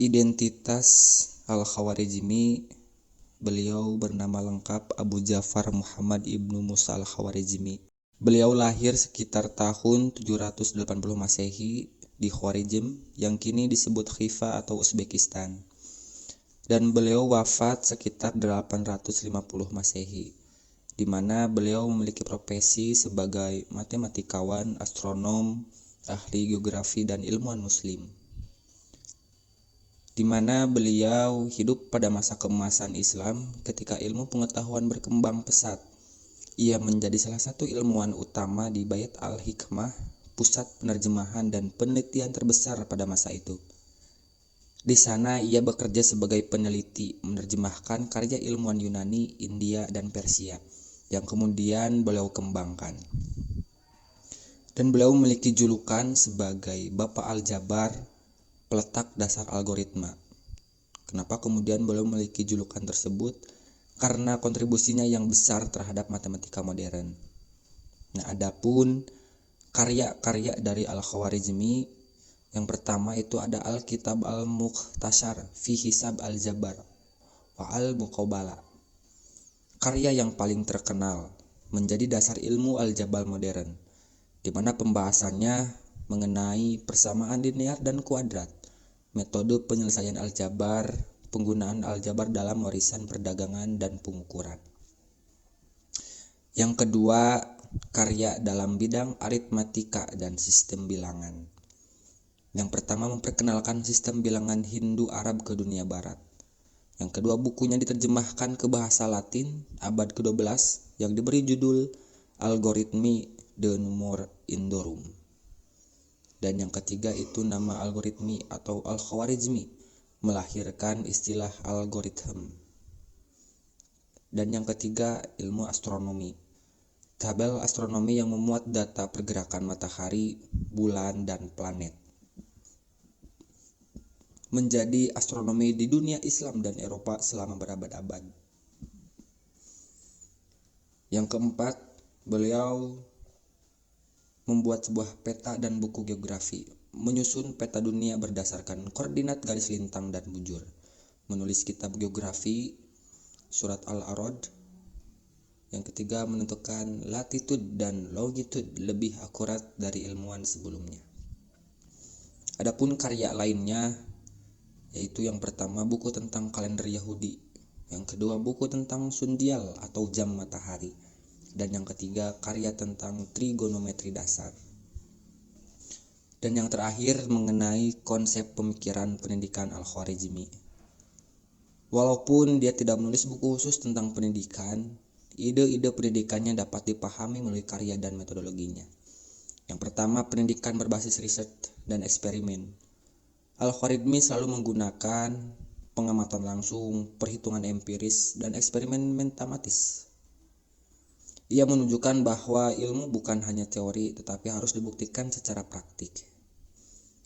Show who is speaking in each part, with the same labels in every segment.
Speaker 1: Identitas Al-Khawarizmi, beliau bernama lengkap Abu Ja'far Muhammad ibnu Musa Al-Khawarizmi. Beliau lahir sekitar tahun 780 Masehi di Khwarizm yang kini disebut Khiva atau Uzbekistan. Dan beliau wafat sekitar 850 Masehi, di mana beliau memiliki profesi sebagai matematikawan, astronom, ahli geografi dan ilmuwan muslim, di mana beliau hidup pada masa keemasan Islam ketika ilmu pengetahuan berkembang pesat. Ia menjadi salah satu ilmuwan utama di Bait Al-Hikmah, pusat penerjemahan dan penelitian terbesar pada masa itu. Di sana ia bekerja sebagai peneliti, menerjemahkan karya ilmuwan Yunani, India, dan Persia yang kemudian beliau kembangkan. Dan beliau memiliki julukan sebagai Bapak Aljabar, peletak dasar algoritma. Kenapa kemudian beliau memiliki julukan tersebut? Karena kontribusinya yang besar terhadap matematika modern. Nah, adapun karya-karya dari Al-Khawarizmi, yang pertama itu ada Al-Kitab Al-Mukhtasar fi Hisab Al-Jabar wa Al-Muqabala. Karya yang paling terkenal, menjadi dasar ilmu aljabar modern, di mana pembahasannya mengenai persamaan linear dan kuadrat, metode penyelesaian aljabar, penggunaan aljabar dalam warisan perdagangan dan pengukuran. Yang kedua, karya dalam bidang aritmatika dan sistem bilangan. Yang pertama memperkenalkan sistem bilangan Hindu-Arab ke dunia barat. Yang kedua, bukunya diterjemahkan ke bahasa Latin abad ke-12 yang diberi judul Algoritmi de Numor Indorum. Dan yang ketiga itu nama algoritmi atau Al-Khawarizmi, melahirkan istilah algoritm. Dan yang ketiga, ilmu astronomi. Tabel astronomi yang memuat data pergerakan matahari, bulan, dan planet. Menjadi astronomi di dunia Islam dan Eropa selama berabad-abad. Yang keempat, beliau membuat sebuah peta dan buku geografi, menyusun peta dunia berdasarkan koordinat garis lintang dan bujur, menulis kitab geografi, surat Al-Arad. Yang ketiga, menentukan latitude dan longitude lebih akurat dari ilmuwan sebelumnya. Adapun karya lainnya, yaitu yang pertama buku tentang kalender Yahudi, yang kedua buku tentang sundial atau jam matahari, dan yang ketiga karya tentang trigonometri dasar. Dan yang terakhir mengenai konsep pemikiran pendidikan Al-Khawarizmi. Walaupun dia tidak menulis buku khusus tentang pendidikan, ide-ide pendidikannya dapat dipahami melalui karya dan metodologinya. Yang pertama, pendidikan berbasis riset dan eksperimen. Al-Khawarizmi selalu menggunakan pengamatan langsung, perhitungan empiris, dan eksperimen matematis. Ia menunjukkan bahwa ilmu bukan hanya teori tetapi harus dibuktikan secara praktik.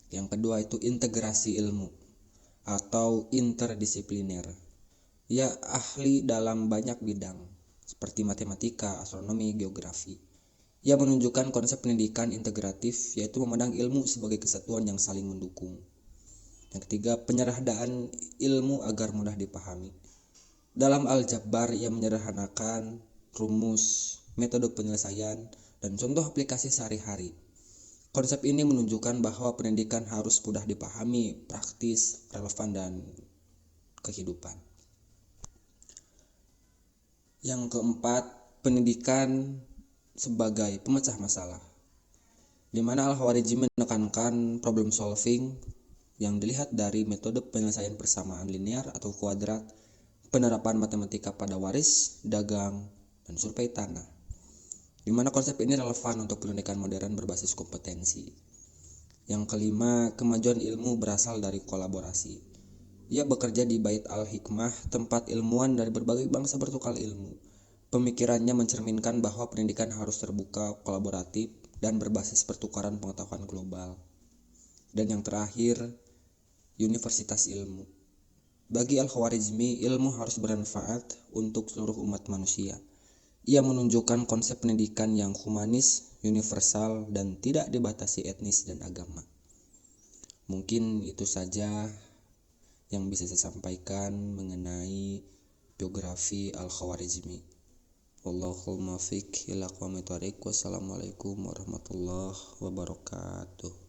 Speaker 1: Yang kedua itu integrasi ilmu atau interdisipliner. Ia ahli dalam banyak bidang seperti matematika, astronomi, geografi. Ia menunjukkan konsep pendidikan integratif, yaitu memandang ilmu sebagai kesatuan yang saling mendukung. Yang ketiga, penyederhanaan ilmu agar mudah dipahami. Dalam aljabar, ia menyederhanakan rumus, metode penyelesaian, dan contoh aplikasi sehari-hari. Konsep ini menunjukkan bahwa pendidikan harus mudah dipahami, praktis, relevan, dan kehidupan. Yang keempat, pendidikan sebagai pemecah masalah, di mana Al-Khawarizmi menekankan problem solving yang dilihat dari metode penyelesaian persamaan linear atau kuadrat, penerapan matematika pada waris, dagang, dan survei tanah, di mana konsep ini relevan untuk pendidikan modern berbasis kompetensi. Yang kelima, kemajuan ilmu berasal dari kolaborasi. Ia bekerja di Bait Al-Hikmah, tempat ilmuwan dari berbagai bangsa bertukar ilmu. Pemikirannya mencerminkan bahwa pendidikan harus terbuka, kolaboratif, dan berbasis pertukaran pengetahuan global. Dan yang terakhir, Universitas ilmu. Bagi Al-Khawarizmi, ilmu harus bermanfaat untuk seluruh umat manusia. Ia menunjukkan konsep pendidikan yang humanis, universal, dan tidak dibatasi etnis dan agama. Mungkin itu saja yang bisa saya sampaikan mengenai biografi Al-Khawarizmi. Wallahul muwaffiq ila aqwamit thoriq. Wassalamualaikum warahmatullahi wabarakatuh.